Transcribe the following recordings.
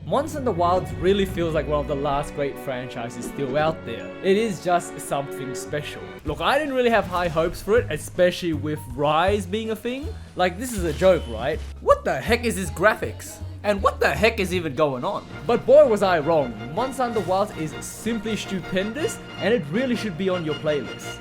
Monster Hunter Wilds really feels like one of the last great franchises still out there. It is just something special. Look, I didn't really have high hopes for it, especially with Rise being a thing. Like, this is a joke, right? What the heck is this graphics? And what the heck is even going on? But boy was I wrong. Monster Hunter Wilds is simply stupendous, and it really should be on your playlist.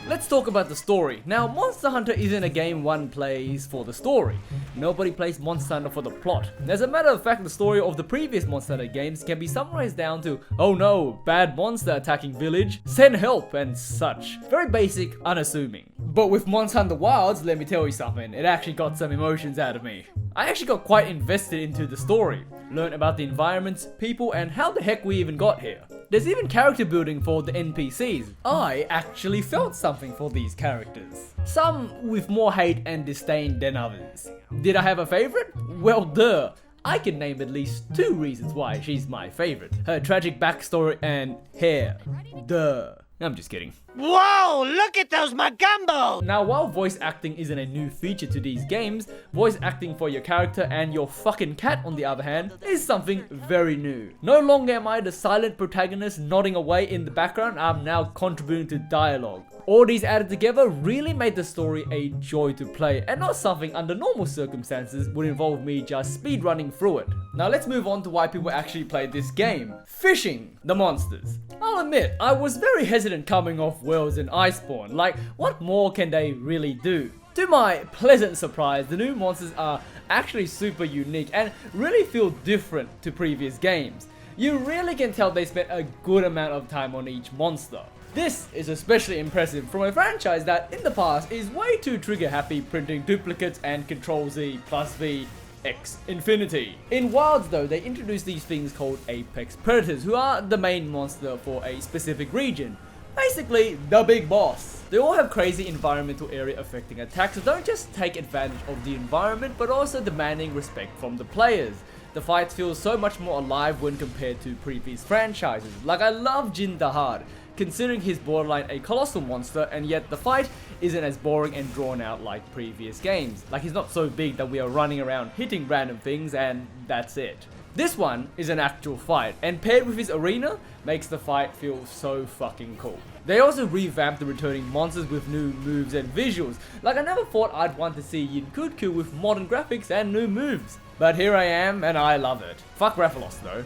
Let's talk about the story. Now, Monster Hunter isn't a game one plays for the story. Nobody plays Monster Hunter for the plot. As a matter of fact, the story of the previous Monster Hunter games can be summarized down to, oh no, bad monster attacking village, send help and such. Very basic, unassuming. But with Monster Hunter Wilds, let me tell you something, it actually got some emotions out of me. I actually got quite invested into the story, learned about the environments, people, and how the heck we even got here. There's even character building for the NPCs. I actually felt something for these characters. Some with more hate and disdain than others. Did I have a favorite? Well, duh. I can name at least 2 reasons why she's my favorite. Her tragic backstory and hair. Duh. I'm just kidding. Whoa, look at those Magumbo! Now, while voice acting isn't a new feature to these games, voice acting for your character and your fucking cat, on the other hand, is something very new. No longer am I the silent protagonist nodding away in the background, I'm now contributing to dialogue. All these added together really made the story a joy to play, and not something under normal circumstances would involve me just speedrunning through it. Now let's move on to why people actually played this game. Fishing the monsters. I'll admit, I was very hesitant coming off Worlds and Iceborne. Like, what more can they really do? To my pleasant surprise, the new monsters are actually super unique and really feel different to previous games. You really can tell they spent a good amount of time on each monster. This is especially impressive from a franchise that in the past is way too trigger happy printing duplicates and Ctrl-Z plus V X infinity. In Wilds though, they introduced these things called Apex Predators, who are the main monster for a specific region. Basically, the big boss. They all have crazy environmental area affecting attacks, so don't just take advantage of the environment, but also demanding respect from the players. The fights feel so much more alive when compared to previous franchises. Like, I love Jin Dahad, considering he's borderline a colossal monster, and yet the fight isn't as boring and drawn out like previous games. Like, he's not so big that we are running around hitting random things and that's it. This one is an actual fight, and paired with his arena, makes the fight feel so fucking cool. They also revamped the returning monsters with new moves and visuals. Like, I never thought I'd want to see Yinkutku with modern graphics and new moves. But here I am, and I love it. Fuck Rathalos though.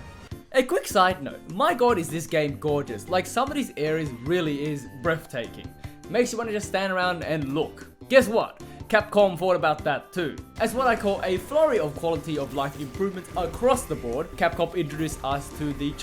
A quick side note, my god is this game gorgeous. Like, some of these areas really is breathtaking. Makes you want to just stand around and look. Guess what? Capcom thought about that too. As what I call a flurry of quality of life improvements across the board, Capcom introduced us to the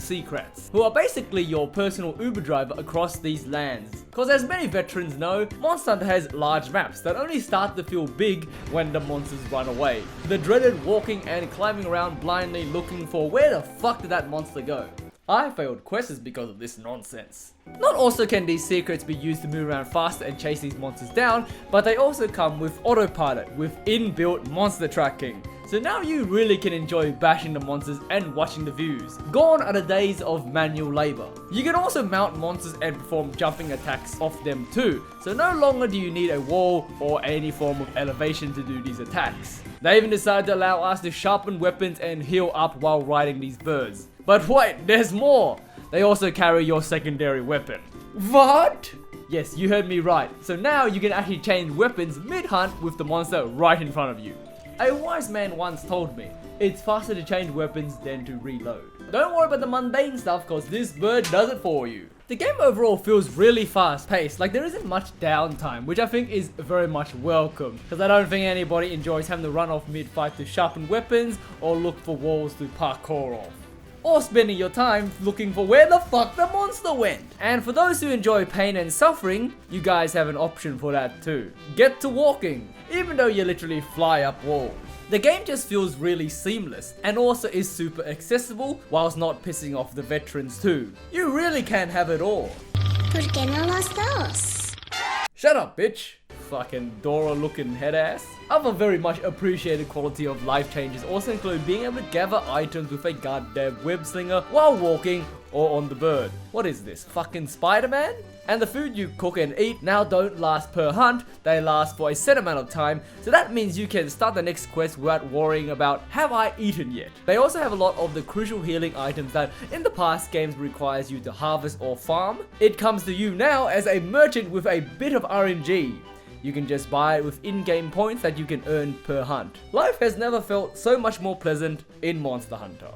Secrets, who are basically your personal Uber driver across these lands. Cause as many veterans know, Monster Hunter has large maps that only start to feel big when the monsters run away. The dreaded walking and climbing around blindly looking for where the fuck did that monster go. I failed quests because of this nonsense. Not also can these secrets be used to move around faster and chase these monsters down, but they also come with autopilot with inbuilt monster tracking. So now you really can enjoy bashing the monsters and watching the views. Gone are the days of manual labor. You can also mount monsters and perform jumping attacks off them too, so no longer do you need a wall or any form of elevation to do these attacks. They even decided to allow us to sharpen weapons and heal up while riding these birds. But wait, there's more! They also carry your secondary weapon. What? Yes, you heard me right. So now you can actually change weapons mid-hunt with the monster right in front of you. A wise man once told me, it's faster to change weapons than to reload. Don't worry about the mundane stuff, cause this bird does it for you. The game overall feels really fast paced, like there isn't much downtime, which I think is very much welcome, because I don't think anybody enjoys having to run off mid-fight to sharpen weapons or look for walls to parkour off. Or spending your time looking for where the fuck the monster went. And for those who enjoy pain and suffering, you guys have an option for that too. Get to walking, even though you literally fly up walls. The game just feels really seamless, and also is super accessible, whilst not pissing off the veterans too. You really can have it all. ¿Por qué no los dos? Shut up, bitch. fucking Dora looking head ass. Other very much appreciated quality of life changes also include being able to gather items with a goddamn web slinger while walking or on the bird. What is this, fucking Spider-Man? And the food you cook and eat now don't last per hunt, they last for a set amount of time, so that means you can start the next quest without worrying about have I eaten yet. They also have a lot of the crucial healing items that in the past games requires you to harvest or farm. It comes to you now as a merchant with a bit of RNG. You can just buy it with in-game points that you can earn per hunt. Life has never felt so much more pleasant in Monster Hunter.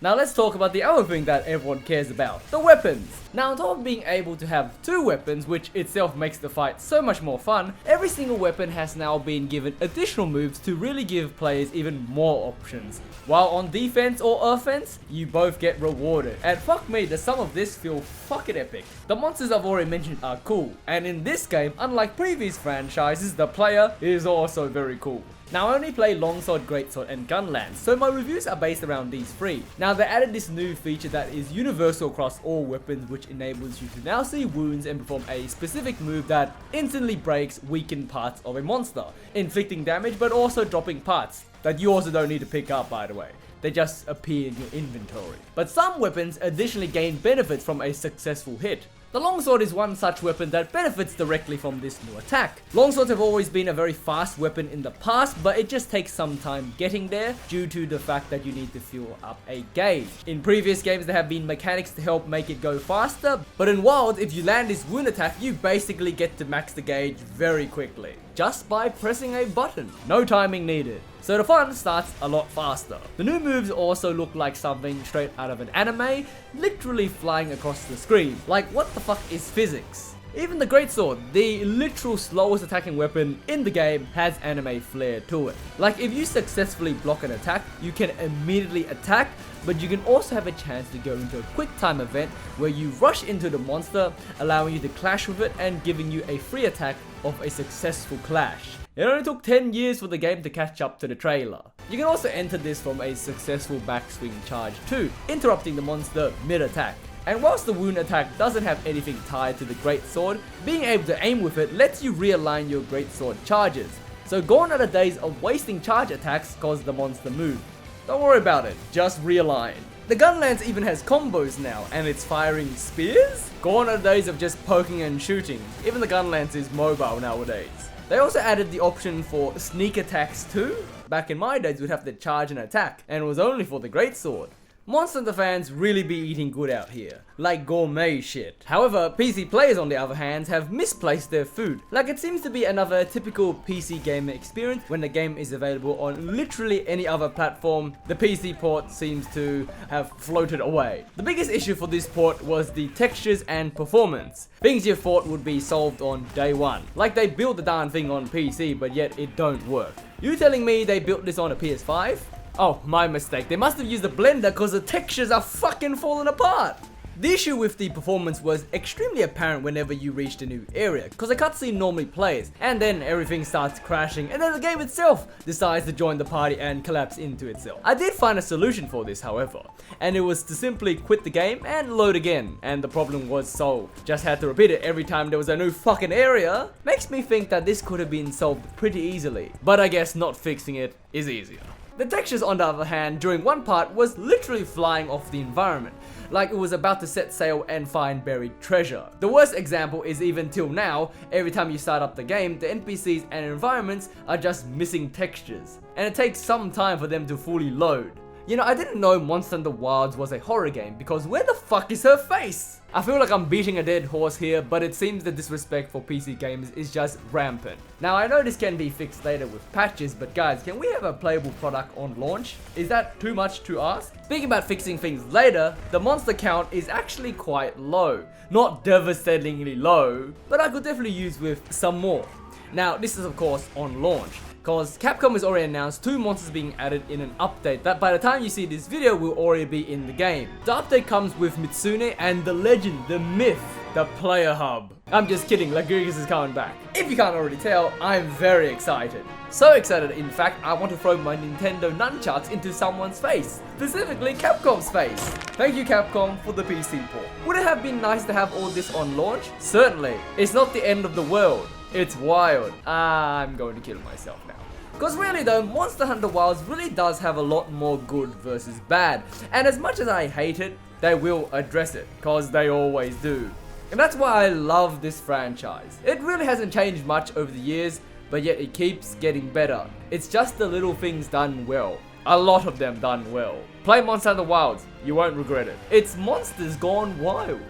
Now let's talk about the other thing that everyone cares about, the weapons. Now on top of being able to have 2 weapons, which itself makes the fight so much more fun, every single weapon has now been given additional moves to really give players even more options. While on defense or offense, you both get rewarded. And fuck me, does some of this feel fucking epic. The monsters I've already mentioned are cool, and in this game, unlike previous franchises, the player is also very cool. Now I only play Longsword, Greatsword and Gunlance, so my reviews are based around these 3. Now they added this new feature that is universal across all weapons, which enables you to now see wounds and perform a specific move that instantly breaks weakened parts of a monster, inflicting damage but also dropping parts that you also don't need to pick up, by the way. They just appear in your inventory. But some weapons additionally gain benefits from a successful hit. The longsword is one such weapon that benefits directly from this new attack. Longswords have always been a very fast weapon in the past, but it just takes some time getting there due to the fact that you need to fuel up a gauge. In previous games there have been mechanics to help make it go faster, but in Wild, if you land this wound attack, you basically get to max the gauge very quickly, just by pressing a button. No timing needed. So the fun starts a lot faster. The new moves also look like something straight out of an anime, literally flying across the screen. Like, what the fuck is physics? Even the Greatsword, the literal slowest attacking weapon in the game, has anime flair to it. Like, if you successfully block an attack, you can immediately attack, but you can also have a chance to go into a quick time event where you rush into the monster, allowing you to clash with it and giving you a free attack of a successful clash. It only took 10 years for the game to catch up to the trailer. You can also enter this from a successful backswing charge too, interrupting the monster mid-attack. And whilst the wound attack doesn't have anything tied to the Greatsword, being able to aim with it lets you realign your Greatsword charges. So gone are the days of wasting charge attacks cause the monster moved. Don't worry about it, just realign. The Gunlance even has combos now, and it's firing spears? Gone are the days of just poking and shooting. Even the Gunlance is mobile nowadays. They also added the option for sneak attacks too. Back in my days we'd have to charge an attack, and it was only for the Greatsword. Monster Hunter fans really be eating good out here, like gourmet shit. However, PC players on the other hand have misplaced their food. Like, it seems to be another typical PC gamer experience when the game is available on literally any other platform. The PC port seems to have floated away. The biggest issue for this port was the textures and performance. Things you thought would be solved on day one. Like, they built the darn thing on PC, but yet it don't work. You telling me they built this on a PS5? Oh, my mistake. They must have used a blender because the textures are fucking falling apart. The issue with the performance was extremely apparent whenever you reached a new area, because the cutscene normally plays, and then everything starts crashing, and then the game itself decides to join the party and collapse into itself. I did find a solution for this, however, and it was to simply quit the game and load again, and the problem was solved. Just had to repeat it every time there was a new fucking area. Makes me think that this could have been solved pretty easily, but I guess not fixing it is easier. The textures, on the other hand, during one part was literally flying off the environment, like it was about to set sail and find buried treasure. The worst example is even till now, every time you start up the game, the NPCs and environments are just missing textures, and it takes some time for them to fully load. You know, I didn't know Monster Hunter Wilds was a horror game because where the fuck is her face? I feel like I'm beating a dead horse here, but it seems the disrespect for PC gamers is just rampant. Now I know this can be fixed later with patches, but guys, can we have a playable product on launch? Is that too much to ask? Speaking about fixing things later, the monster count is actually quite low. Not devastatingly low, but I could definitely use with some more. Now this is of course on launch, because Capcom has already announced 2 monsters being added in an update that by the time you see this video will already be in the game. The update comes with Mitsune and the legend, the myth, the player hub. I'm just kidding, Lagrigus is coming back. If you can't already tell, I'm very excited. So excited, in fact, I want to throw my Nintendo nunchucks into someone's face. Specifically Capcom's face. Thank you Capcom for the PC port. Would it have been nice to have all this on launch? Certainly. It's not the end of the world. It's wild. I'm going to kill myself now. Because really though, Monster Hunter Wilds really does have a lot more good versus bad. And as much as I hate it, they will address it. Because they always do. And that's why I love this franchise. It really hasn't changed much over the years, but yet it keeps getting better. It's just the little things done well. A lot of them done well. Play Monster Hunter Wilds, you won't regret it. It's monsters gone wild.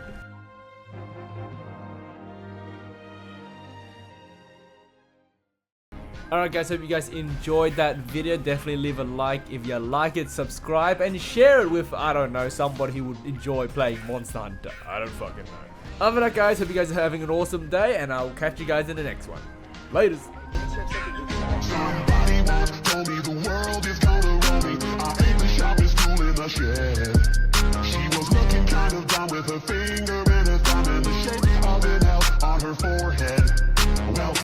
Alright guys, hope you guys enjoyed that video. Definitely leave a like if you like it, subscribe, and share it with, I don't know, somebody who would enjoy playing Monster Hunter. I don't fucking know. Other than that guys, hope you guys are having an awesome day, and I'll catch you guys in the next one. Laters. Somebody once told me the world is gonna roll me. I ain't the sharpest tool in the shed. She was looking kind of dumb with her finger and her thumb in the shape of an L on her forehead.